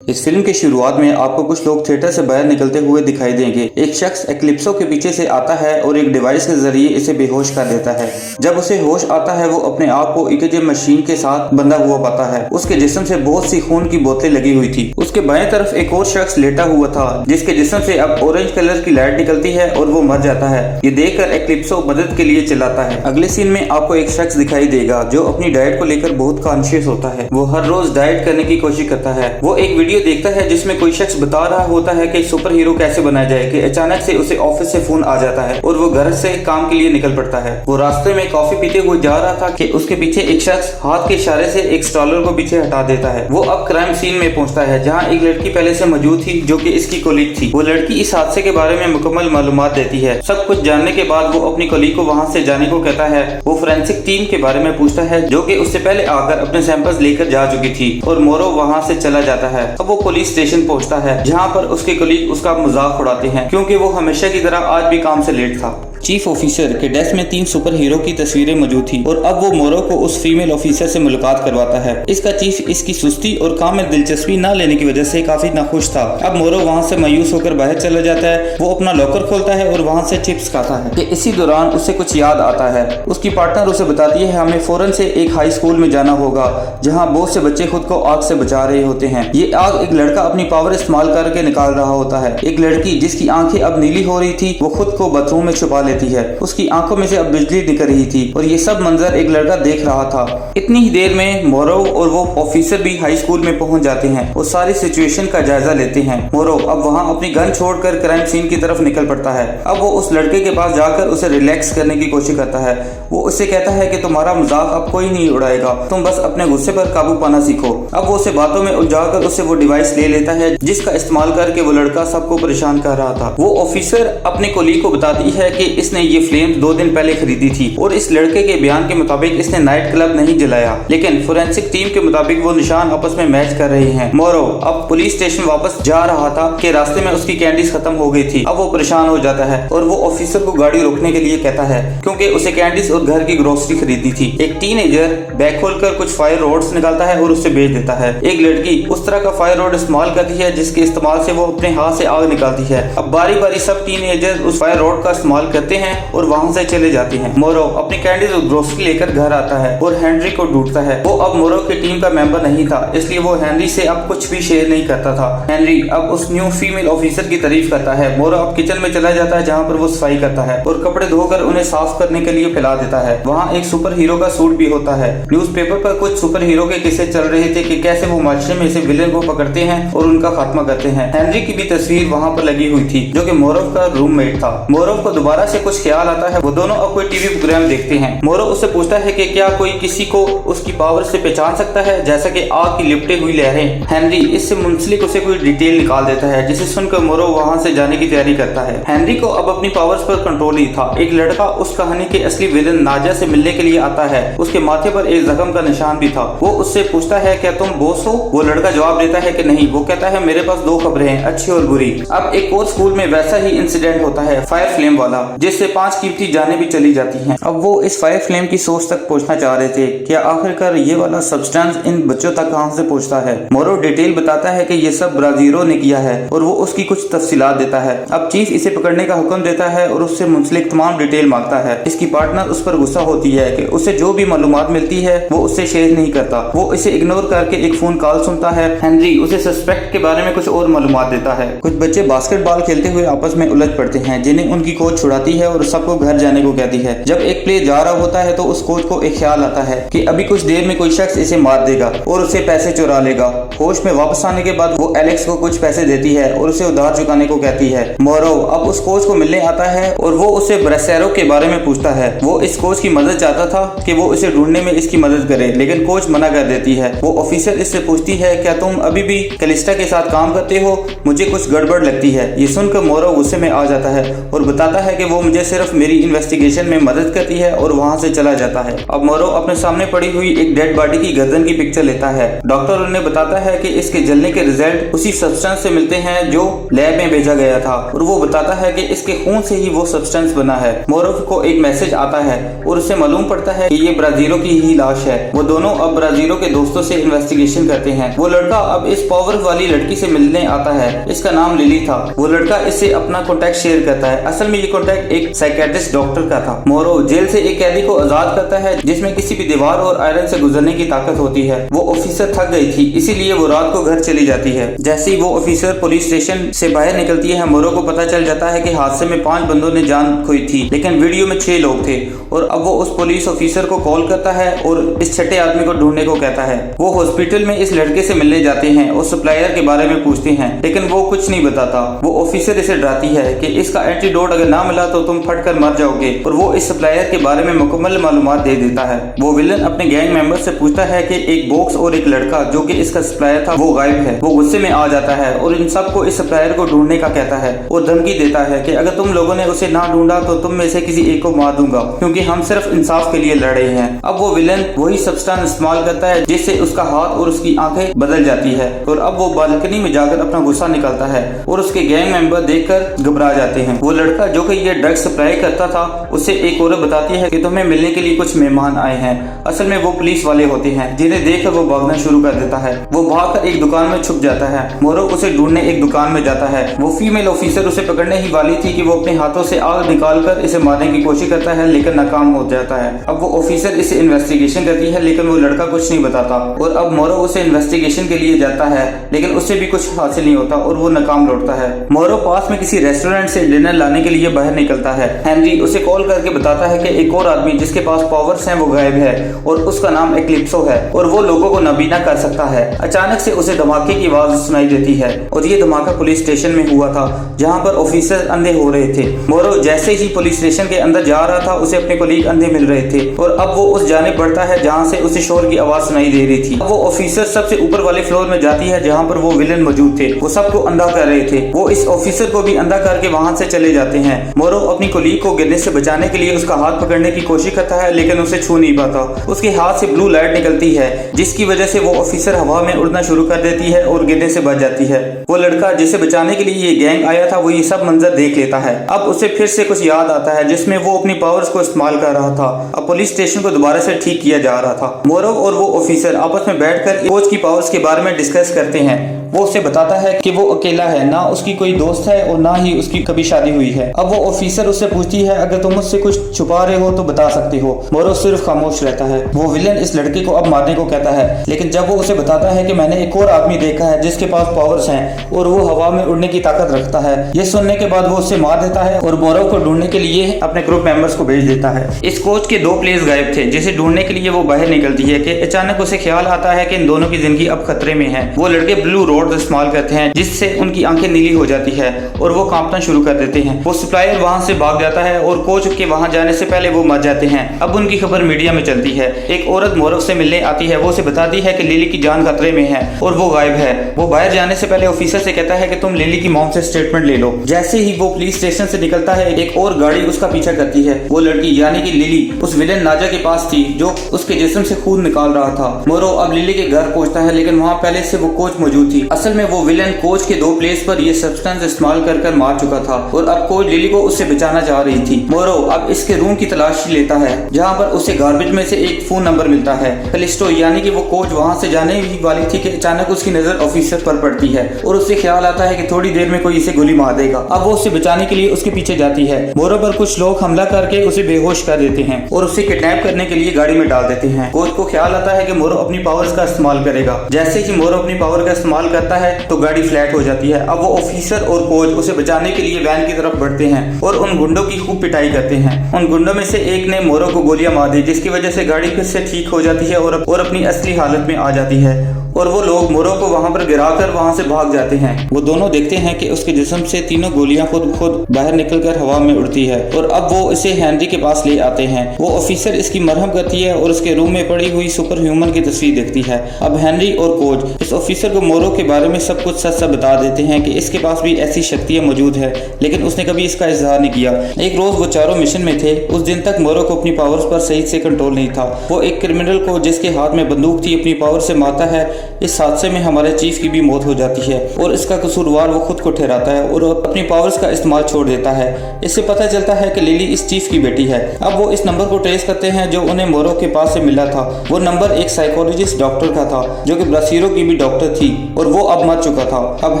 इस फिल्म की शुरुआत में आपको कुछ लोग थिएटर से बाहर निकलते हुए दिखाई देंगे। एक शख्स एक्लिप्सो के पीछे से आता है और एक डिवाइस के जरिए इसे बेहोश कर देता है। जब उसे होश आता है वो अपने आप को ईकेजी मशीन के साथ बंधा हुआ पाता है। उसके जिस्म से बहुत सी खून की बोतलें लगी हुई थी। उसके बाएं तरफ एक और शख्स लेटा हुआ था जिसके जिस्म से अब ऑरेंज कलर की लाइट निकलती है और वो मर जाता है। ये देखकर एक्लिप्सो मदद के लिए चिल्लाता है। अगले सीन में आपको एक शख्स दिखाई देगा जो अपनी डाइट को लेकर बहुत कॉन्शियस होता है। वो हर रोज डाइट करने की कोशिश करता है। वो एक वीडियो देखता है जिसमें कोई शख्स बता रहा होता है कि सुपर हीरो कैसे बनाया जाए कि अचानक से उसे ऑफिस से फोन आ जाता है और वो घर से काम के लिए निकल पड़ता है। वो रास्ते में कॉफी पीते हुए जा रहा था कि उसके पीछे एक शख्स हाथ के इशारे से एक स्टॉलर को पीछे हटा देता है। वो अब क्राइम सीन में पहुंचता है जहां एक लड़की पहले से मौजूद थी जो कि इसकी कोलीग थी। वो लड़की इस हादसे के बारे में मुकम्मल मालूमात देती है। सब कुछ जानने के बाद वो अपनी कोलीग को वहां से जाने को कहता है। वो फोरेंसिक टीम के बारे में पूछता है जो कि उससे पहले आकर अपने सैंपल्स लेकर जा चुकी थी और मोरो वहां से चला जाता है। अब वो पुलिस स्टेशन पहुंचता है जहां पर उसके कलीग उसका मजाक उड़ाते हैं क्योंकि वो हमेशा की तरह आज भी काम से लेट था। चीफ ऑफिसर के डेस्क में 3 सुपर हीरो की तस्वीरें मौजूद थी और अब वो मोरो को उस फीमेल ऑफिसर से मुलाकात करवाता है। इसका चीफ इसकी सुस्ती और काम में दिलचस्पी न लेने की वजह से काफी नाखुश था। अब मोरो वहां से मायूस होकर बाहर चला जाता है। वो अपना लॉकर खोलता है और वहां से चिप्स खाता है कि इसी दौरान उसे कुछ याद आता है। उसकी पार्टनर उसे बताती है हमें फौरन से एक हाई स्कूल में जाना होगा जहाँ बहुत से बच्चे खुद को आग से बचा रहे होते हैं। ये आग एक लड़का अपनी पावर इस्तेमाल करके निकाल रहा होता है। एक लड़की जिसकी आंखें अब नीली हो रही थी वो खुद को बाथरूम में छुपा लेती है। उसकी आंखों में से अब बिजली निकल रही थी और ये सब मंजर एक लड़का देख रहा था। इतनी ही देर में मोरो और वो ऑफिसर भी हाई स्कूल में पहुंच जाते हैं और सारी सिचुएशन का जायजा लेते हैं। मोरो अब वहां अपनी गन छोड़कर क्राइम सीन की तरफ निकल पड़ता है। अब वो उस लड़के के पास जाकर उसे रिलैक्स करने की कोशिश करता है। वो उससे कहता है कि तुम्हारा मजाक अब कोई नहीं उड़ाएगा, तुम बस अपने गुस्से पर काबू पाना सीखो। अब वो उसे बातों में उलझाकर उससे वो डिवाइस ले लेता है जिसका इस्तेमाल करके वो लड़का सबको परेशान कर रहा था। वो ऑफिसर अपने कोलीग को बताती है कि इसने ये फ्लेम 2 दिन पहले खरीदी थी और इस लड़के के बयान के मुताबिक इसने नाइट क्लब नहीं जलाया, लेकिन फोरेंसिक टीम के मुताबिक वो निशान आपस में मैच कर रहे हैं। मोरो अब पुलिस स्टेशन वापस जा रहा था कि रास्ते में उसकी कैंडीज खत्म हो गई थी। अब वो परेशान हो जाता है और वो ऑफिसर को गाड़ी रोकने के लिए कहता है क्योंकि उसे कैंडीज और घर की ग्रोसरी खरीदनी थी। एक टीनेजर बैग खोलकर कुछ फायर रोड्स निकालता है और उससे बेच देता है। एक लड़की उस तरह का फायर रोड इस्तेमाल करती है जिसके इस्तेमाल से वो अपने हाथ से आग निकालती है। अब बारी बारी सब टीनेजर उस फायर रोड का इस्तेमाल करते हैं और वहां से चले जाते हैं। मोरो अपनी कैंडीज और ग्रोसरी लेकर घर आता है और हेनरी को ढूंढता है। वो अब मोरो की टीम का मेंबर नहीं था इसलिए वो हेनरी से अब कुछ भी शेयर नहीं करता था। हेनरी अब उस न्यू फीमेल ऑफिसर की तारीफ करता है। मोरो अब किचन में चला जाता है जहाँ पर वो सफाई करता है और कपड़े धोकर उन्हें साफ करने के लिए फैला देता है। वहाँ एक सुपर हीरो का सूट भी होता है। न्यूज़पेपर पर कुछ सुपर हीरो के किस्से चल रहे थे कि कैसे वो माशरे में से विलेन को पकड़ते हैं और उनका खात्मा करते हैं। हेनरी की भी तस्वीर वहाँ पर लगी हुई थी जो कि मोरो का रूममेट था। मोरो को दोबारा से कुछ ख्याल आता है। वो दोनों अब कोई टीवी प्रोग्राम देखते हैं। मोरो उससे पूछता है कि क्या कोई किसी को उसकी पावर से पहचान सकता है जैसा कि आग की लिपटे हुई लहरें। हेनरी इससे मुंसलिक उसे कोई डिटेल निकाल देता है जिसे सुनकर मोरो वहां से जाने की तैयारी करता है। हेनरी को अब अपनी पावर्स पर कंट्रोल नहीं था। एक लड़का उस कहानी के असली विलन नाजा से मिलने के लिए आता है। उसके माथे पर एक जख्म का निशान भी था। वो उससे पूछता है क्या तुम बॉस हो? वो लड़का जवाब देता है कि नहीं। वो कहता है मेरे पास 2 खबरें हैं, अच्छी और बुरी। अब एक और स्कूल में वैसा ही इंसिडेंट होता है फायर फ्लेम वाला जिससे 5 कीमती जाने भी चली जाती हैं। अब वो इस फायर फ्लेम की सोच तक पहुंचना चाह रहे थे। क्या आखिरकार ये वाला सब्सटेंस इन बच्चों तक कहां से पहुंचता है? मोरो डिटेल बताता है कि ये सब ब्राजीरो ने किया है और वो उसकी कुछ तफसीलात देता है। अब चीफ इसे पकड़ने का हुक्म देता है और उससे मुंसलिक तमाम डिटेल मांगता है। इसकी पार्टनर उस पर गुस्सा होती है कि उसे जो भी मालूमात मिलती है वो उससे शेयर नहीं करता। वो इसे इग्नोर करके एक फोन कॉल सुनता है। हेनरी उसे सस्पेक्ट के बारे में कुछ और मालूमात देता है। कुछ बच्चे बास्केटबॉल खेलते हुए आपस में उलझ पड़ते हैं जिन्हें उनकी कोच छुड़ाती है और सबको घर जाने को कहती है। जब एक प्ले जा रहा होता है तो उस कोच को एक ख्याल आता है कि अभी कुछ देर में कोई शख्स इसे मार देगा और उसे पैसे चुरा लेगा। होश में वापस आने के बाद वो एलेक्स को कुछ पैसे देती है और उसे उधार चुकाने को कहती है। मोरो अब उस कोच को मिलने आता है और वो उसे ब्रेसेरो के बारे में पूछता है। वो इस कोच की मदद चाहता था कि वो इसे ढूंढने में इसकी मदद करे, लेकिन कोच मना कर देती है। वो ऑफिसर इससे पूछती है क्या तुम अभी भी कैलिस्टा के साथ काम करते हो? मुझे कुछ गड़बड़ लगती है। ये सुनकर मोरो गुस्से में आ जाता है और बताता है कि वो वो मुझे सिर्फ मेरी इन्वेस्टिगेशन में मदद करती है और वहाँ से चला जाता है। अब मोरो अपने सामने पड़ी हुई एक डेड बॉडी की गर्दन की पिक्चर लेता है। डॉक्टर उन्हें बताता है कि इसके जलने के रिजल्ट उसी सब्सटेंस से मिलते हैं जो लैब में भेजा गया था और वो बताता है कि इसके खून से ही वो सब्सटेंस बना है। मोरो को एक मैसेज आता है और उसे मालूम पड़ता है कि ये ब्राजीलो की ही लाश है। वो दोनों अब ब्राजीलो के दोस्तों से इन्वेस्टिगेशन करते हैं। वो लड़का अब इस पावर वाली लड़की से मिलने आता है। इसका नाम लिली था। वो लड़का इससे अपना कॉन्टैक्ट शेयर करता है। असल में ये कॉन्टैक्ट एक साइकेट्रिस्ट डॉक्टर का था। मोरो जेल से एक कैदी को आजाद करता है जिसमें किसी भी दीवार और आयरन से गुजरने की ताकत होती है। वो ऑफिसर थक गई थी, इसीलिए वो रात को घर चली जाती है। जैसे ही वो ऑफिसर पुलिस स्टेशन से बाहर निकलती है, मोरो को पता चल जाता है कि हादसे में 5 बंदों ने जान खोई थी, लेकिन वीडियो में 6 लोग थे। और अब वो उस पुलिस ऑफिसर को कॉल करता है और इस छठे आदमी को ढूंढने को कहता है। वो हॉस्पिटल में इस लड़के से मिलने जाते हैं और सप्लायर के बारे में पूछते हैं, लेकिन वो कुछ नहीं बताता। वो ऑफिसर इसे डराती है कि इसका एंटीडोट अगर ना मिला तो तुम फट कर मर जाओगे, और वो इस सप्लायर के बारे में मुकम्मल मालूमात दे देता है। वो विलन अपने गैंग मेंबर से पूछता है कि एक बॉक्स और एक लड़का जो कि इसका सप्लायर था वो गायब है। वो गुस्से में आ जाता है और इन सबको इस सप्लायर को ढूंढने का कहता है और धमकी देता है कि अगर तुम लोगों ने उसे ना ढूंढा तो तुम में से किसी एक को मार दूंगा, क्योंकि हम सिर्फ इंसाफ के लिए लड़े हैं। अब वो विलन वही सब्सटेंस इस्तेमाल करता है जिससे उसका हाथ और उसकी आंखें बदल जाती है, और अब वो बालकनी में जाकर अपना गुस्सा निकालता है और उसके गैंग मेंबर देखकर घबरा जाते हैं। वो लड़का जो कि ये ड्रग्स सप्लाई करता था उसे एक औरत बताती है कि तुम्हें मिलने के लिए कुछ मेहमान आए हैं। असल में वो पुलिस वाले होते हैं, जिन्हें देखकर वो भागना शुरू कर देता है। वो भागकर एक दुकान में छुप जाता है। मोरो उसे ढूंढने एक दुकान में जाता है। वो फीमेल ऑफिसर उसे पकड़ने ही वाली थी कि वो अपने हाथों से आग निकालकर इसे मारने की कोशिश करता है, लेकिन नाकाम हो जाता है। अब वो ऑफिसर इसे इन्वेस्टिगेशन करती है, लेकिन वो लड़का कुछ नहीं बताता और अब मोरो उसे इन्वेस्टिगेशन के लिए जाता है, लेकिन उससे भी कुछ हासिल नहीं होता और वो नाकाम लौटता है। मोरो पास में किसी रेस्टोरेंट से डिनर लाने के लिए बाहर निकलता है। हेनरी उसे कॉल करके बताता है कि एक और आदमी जिसके पास पावर्स हैं वो गायब है और उसका नाम एक्लिप्सो है और वो लोगों को नाबीना कर सकता है। अचानक से उसे धमाके की आवाज सुनाई देती है और ये धमाका पुलिस स्टेशन में हुआ था, जहाँ पर ऑफिसर अंधे हो रहे थे। मोरो जैसे ही पुलिस स्टेशन के अंदर जा रहा था, उसे अपने कोलीग अंधे मिल रहे थे और अब वो उस जाने बढ़ता है जहाँ से उसे शोर की आवाज सुनाई दे रही थी। अब वो ऑफिसर सबसे ऊपर वाले फ्लोर में जाती है जहाँ पर वो विलन मौजूद थे। वो सबको अंधा कर रहे थे। वो इस ऑफिसर को भी अंधा करके वहाँ से चले जाते हैं। मोरो अपनी कोलीग को गिरने से बचाने के लिए उसका हाथ पकड़ने की कोशिश करता है, लेकिन उसे छू नहीं पाता। उसके हाथ से ब्लू लाइट निकलती है, जिसकी वजह से वो ऑफिसर हवा में उड़ना शुरू कर देती है और गिरने से बच जाती है। वो लड़का जिसे बचाने के लिए ये गैंग आया था, वो ये सब मंजर देख लेता है। अब उसे फिर से कुछ याद आता है जिसमें वो अपनी पावर्स को इस्तेमाल कर रहा था। अब पुलिस स्टेशन को दोबारा से ठीक किया जा रहा था। मोरो और वो ऑफिसर आपस में बैठकर कोच की पावर्स के बारे में डिस्कस करते हैं। वो उसे बताता है कि वो अकेला है, ना उसकी कोई दोस्त है और ना ही उसकी कभी शादी हुई है। अब वो ऑफिसर उससे पूछती है, अगर तुम मुझसे कुछ छुपा रहे हो तो बता सकते हो। मोरो सिर्फ खामोश रहता है। वो विलन इस लड़के को अब मारने को कहता है, लेकिन जब वो उसे बताता है कि मैंने एक और आदमी देखा है जिसके पास पावर्स हैं और वो हवा में उड़ने की ताकत रखता है, ये सुनने के बाद वो उसे मार देता है और मोरो को ढूंढने के लिए अपने ग्रुप मेंबर्स को भेज देता है। इस कोच के 2 प्लेयर्स गायब थे, जिसे ढूंढने के लिए वो बाहर निकलती है कि अचानक उसे ख्याल आता है कि इन दोनों की जिंदगी अब खतरे में है। वो लड़के ब्लू रोड इस्तेमाल करते हैं जिससे उनकी आंखें नीली हो जाती है और वो कांपना शुरू कर देते हैं। वो सप्लायर वहां से भाग जाता है और कोच के वहां जाने से पहले वो मर जाते हैं। अब उनकी खबर मीडिया में चलती है। एक औरत मोरो से मिलने आती है। वो उसे बताती है कि लिली की जान खतरे में है और वो गायब है। वो बाहर जाने से पहले ऑफिसर से कहता है कि तुम लिली की मॉम से स्टेटमेंट ले लो। जैसे ही वो पुलिस स्टेशन से निकलता है, एक और गाड़ी उसका पीछा करती है। वो लड़की यानी कि लिली उस विलन नाजा के पास थी जो उसके जिस्म से खून निकाल रहा था। मोरो अब लिली के घर पहुंचता है, लेकिन वहां पहले से वो कोच मौजूद थी। असल में वो विलन कोच के 2 प्लेस पर ये सब्सटेंस इस्तेमाल कर मार चुका था और अब कोच लिली को उससे बचाना चाह रही थी। मोरो अब इसके रूम की तलाशी लेता है, जहाँ पर उसे गार्बेज में से एक फोन नंबर मिलता है। कलिस्टो यानी कि वो कोच वहां से जाने ही वाली थी कि अचानक उसकी नजर ऑफिसर पर पड़ती है और उसे ख्याल आता है कि थोड़ी देर में कोई इसे गोली मार देगा। अब वो उसे बचाने के लिए उसके पीछे जाती है। मोरो पर कुछ लोग हमला करके उसे बेहोश कर देते हैं और उसे किडनैप करने के लिए गाड़ी में डाल देते हैं। कोच को ख्याल आता है कि मोरो अपनी पावर्स का इस्तेमाल करेगा। जैसे ही मोरो अपनी पावर का इस्तेमाल करता है तो गाड़ी फ्लैट हो जाती है। अब वो ऑफिसर और कोच उसे बचाने के लिए वैन की तरफ बढ़ते हैं और उन गुंडों की खूब पिटाई करते हैं। उन गुंडों में से एक ने मोरो को गोलियां मार दी, जिसकी वजह से गाड़ी फिर से ठीक हो जाती है और अपनी असली हालत में आ जाती है। और वो लोग मोरो को वहाँ पर गिराकर वहाँ से भाग जाते हैं। वो दोनों देखते हैं कि उसके जिस्म से तीनों गोलियां खुद बाहर निकलकर हवा में उड़ती है और अब वो इसे हेनरी के पास ले आते हैं। वो ऑफिसर इसकी मरहम करती है और उसके रूम में पड़ी हुई सुपर ह्यूमन की तस्वीर देखती है। अब हेनरी और कोच इस ऑफिसर को मोरो के बारे में सब कुछ सच बता देते हैं कि इसके पास भी ऐसी शक्तियां मौजूद है, लेकिन उसने कभी इसका इजहार नहीं किया। एक रोज वो चारों मिशन में थे। उस दिन तक मोरो को अपनी पावर्स पर सही से कंट्रोल नहीं था। वो एक क्रिमिनल को जिसके हाथ में बंदूक थी अपनी पावर से मारता है। इस हादसे में हमारे चीफ की भी मौत हो जाती है और इसका कसूरवार वो खुद को ठहराता है और अपनी पावर्स का इस्तेमाल छोड़ देता है। इससे पता चलता है कि लिली इस चीफ की बेटी है। अब वो इस नंबर को ट्रेस करते हैं जो उन्हें मोरो के पास से मिला था। वो नंबर एक साइकोलॉजिस्ट डॉक्टर का था जो कि ब्रासीरो की भी डॉक्टर थी और वो अब मर चुका था। अब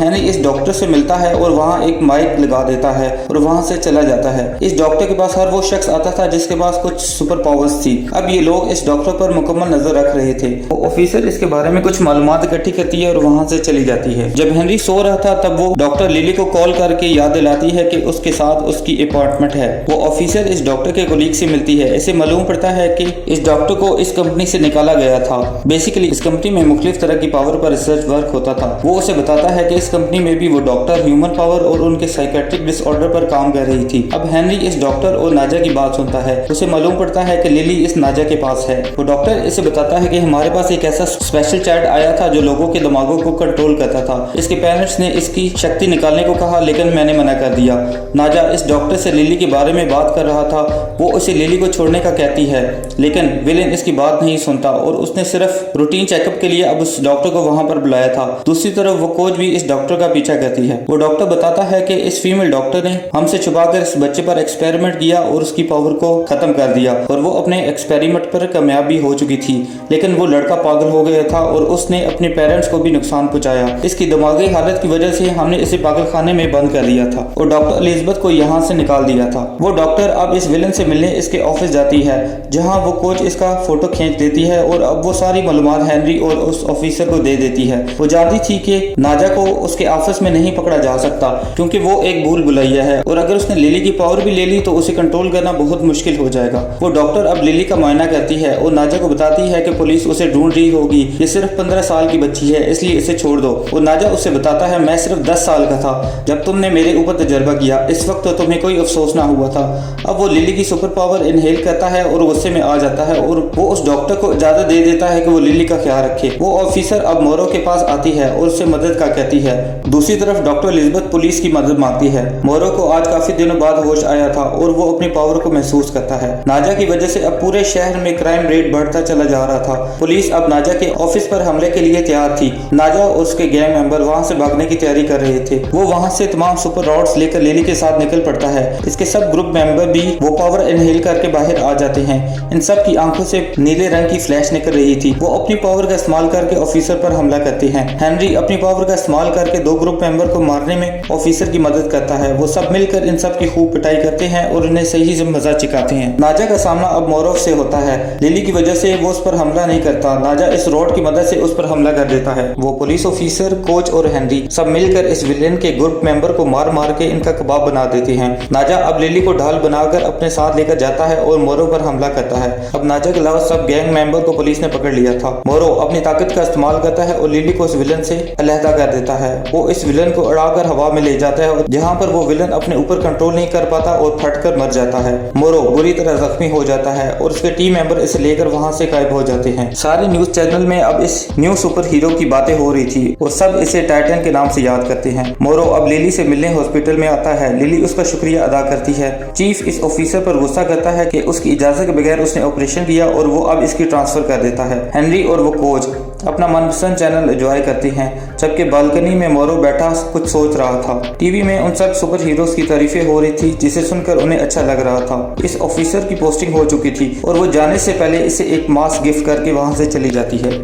हेनरी इस डॉक्टर से मिलता है और वहाँ एक माइक लगा देता है और वहाँ से चला जाता है। इस डॉक्टर के पास हर वो शख्स आता था जिसके पास कुछ सुपर पावर्स थी। अब ये लोग इस डॉक्टर पर मुकम्मल नजर रख रहे थे। वो ऑफिसर इसके बारे में कुछ मालूमात इकट्ठी करती है और वहाँ से चली जाती है। जब हेनरी सो रहा था तब वो डॉक्टर लिली को कॉल करके याद दिलाती है कि उसके साथ उसकी अपॉइंटमेंट है। वो ऑफिसर इस डॉक्टर के कोलीग से मिलती है। इसे मालूम पड़ता है कि इस डॉक्टर को इस कंपनी से निकाला गया था। बेसिकली इस कंपनी में मुख्तलिफ तरह की पावर पर रिसर्च वर्क होता था। वो उसे बताता है कि इस कंपनी में भी वो डॉक्टर ह्यूमन पावर और उनके साइकेट्रिक डिसऑर्डर पर काम कर रही थी। अब हेनरी इस डॉक्टर और नाजा की बात सुनता है। उसे मालूम पड़ता है कि लिली इस नाजा के पास है। वो डॉक्टर इसे बताता है कि हमारे पास एक ऐसा स्पेशल चाइल्ड आया था जो लोगों के दिमागों को कंट्रोल करता था। इसके पेरेंट्स ने इसकी शक्ति निकालने को कहा लेकिन मैंने मना कर दिया। नाजा इस डॉक्टर से लिली के बारे में बात कर रहा था। वो उसे लिली को छोड़ने का कहती है लेकिन विलेन इसकी बात नहीं सुनता और उसने सिर्फ रूटीन चेकअप के लिए अब उस डॉक्टर को वहां पर बुलाया था। दूसरी तरफ वो कोच भी इस डॉक्टर का पीछा करती है। वो डॉक्टर बताता है कि इस फीमेल डॉक्टर ने हमसे छुपाकर इस बच्चे पर एक्सपेरिमेंट किया और उसकी पावर को खत्म कर दिया और वो अपने एक्सपेरिमेंट पर कामयाब भी हो चुकी थी, लेकिन वो लड़का पागल हो गया था और उसने अपने पेरेंट्स को भी नुकसान पहुंचाया। इसकी दिमागी हालत की वजह से हमने इसे पागल खाने में बंद कर दिया था और डॉक्टर एलिजाबेथ को यहाँ से निकाल दिया था। वो डॉक्टर अब इस विलन से मिलने इसके ऑफिस जाती है जहाँ वो कोच इसका फोटो खींच देती है और अब वो सारी मालूमात हेनरी और उस ऑफिसर को दे देती है। वो जानती थी कि नाजा को उसके ऑफिस में नहीं पकड़ा जा सकता क्योंकि वो एक भूल भुलैया है और अगर उसने लिली की पावर भी ले ली तो उसे कंट्रोल करना बहुत मुश्किल हो जाएगा। वो डॉक्टर अब लिली का मुआयना करती है और नाजा को बताती है कि पुलिस उसे ढूंढ रही होगी। ये सिर्फ 15 साल की बच्ची है इसलिए इसे छोड़ दो। और नाजा उससे बताता है मैं सिर्फ 10 साल का था जब तुमने मेरे ऊपर तजर्बा किया, इस वक्त तो तुम्हें कोई अफसोस ना हुआ था। अब वो लिली की सुपर पावर इनहेल करता है और गुस्से में आ जाता है और वो उस डॉक्टर को इजाजत दे देता है कि वो लिली का ख्याल रखे। वो ऑफिसर अब मोरो के पास आती है और उससे मदद का कहती है। दूसरी तरफ डॉक्टर एलिजाबेथ पुलिस की मदद मांगती है। मोरो को आज काफी दिनों बाद होश आया था और वो अपनी पावर को महसूस करता है। नाजा की वजह से अब पूरे शहर में क्राइम रेट बढ़ता चला जा रहा था। पुलिस अब नाजा के ऑफिस पर हमले के लिए तैयार थी। नाजा और उसके गैंग मेंबर वहाँ से भागने की तैयारी कर रहे थे। वो वहाँ से तमाम सुपर रॉड्स लेकर लिली के साथ निकल पड़ता है। इसके सब ग्रुप मेंबर भी वो पावर इनहेल करके बाहर आ जाते हैं। इन सब की आंखों से नीले रंग की फ्लैश निकल रही थी। वो अपनी पावर का इस्तेमाल करके ऑफिसर पर हमला करते हैं। हेनरी अपनी पावर का इस्तेमाल करके 2 ग्रुप मेंबर को मारने में ऑफिसर की मदद करता है। वो सब मिलकर इन सब की खूब पिटाई करते हैं और उन्हें सही से मजा चिकाते हैं। नाजा का सामना अब मोरोव से होता है। लिली की वजह से वो उस पर हमला नहीं करता। नाजा इस रॉड की मदद से उस पर हमला कर देता है। वो पुलिस ऑफिसर, कोच और हेनरी सब मिलकर इस विलेन के ग्रुप मेंबर को मार मार के इनका कबाब बना देते हैं। नाजा अब लिली को ढाल बनाकर अपने साथ लेकर जाता है और मोरो पर हमला करता है। अब नाजा के अलावा सब गैंग मेंबर को पुलिस ने पकड़ लिया था। मोरो अपनी ताकत का इस्तेमाल करता है और लिली को उस विलन से अलहदा कर देता है। वो इस विलन को उड़ाकर हवा में ले जाता है जहाँ पर वो विलन अपने ऊपर कंट्रोल नहीं कर पाता और फटकर मर जाता है। मोरो बुरी तरह जख्मी हो जाता है और उसके टीम मेंबर इसे लेकर वहाँ से गायब हो जाते हैं। सारे न्यूज चैनल में अब इस न्यू सुपर हीरो की बातें हो रही थी और सब इसे टाइटन के नाम से याद करते हैं। मोरो अब लिली से मिलने हॉस्पिटल में आता है। लिली उसका शुक्रिया अदा करती है। चीफ इस ऑफिसर पर गुस्सा करता है कि उसकी इजाजत के बगैर उसने ऑपरेशन किया और वो अब इसकी ट्रांसफर कर देता है। हेनरी और वो कोच अपना मनपसंद चैनल एंजॉय करते हैं जबकि बालकनी में मोरो बैठा कुछ सोच रहा था। टीवी में उन सब सुपर हीरोज की तारीफें हो रही थी जिसे सुनकर उन्हें अच्छा लग रहा था। इस ऑफिसर की पोस्टिंग हो चुकी थी और वो जाने से पहले इसे एक मास्क गिफ्ट करके वहां से चली जाती है।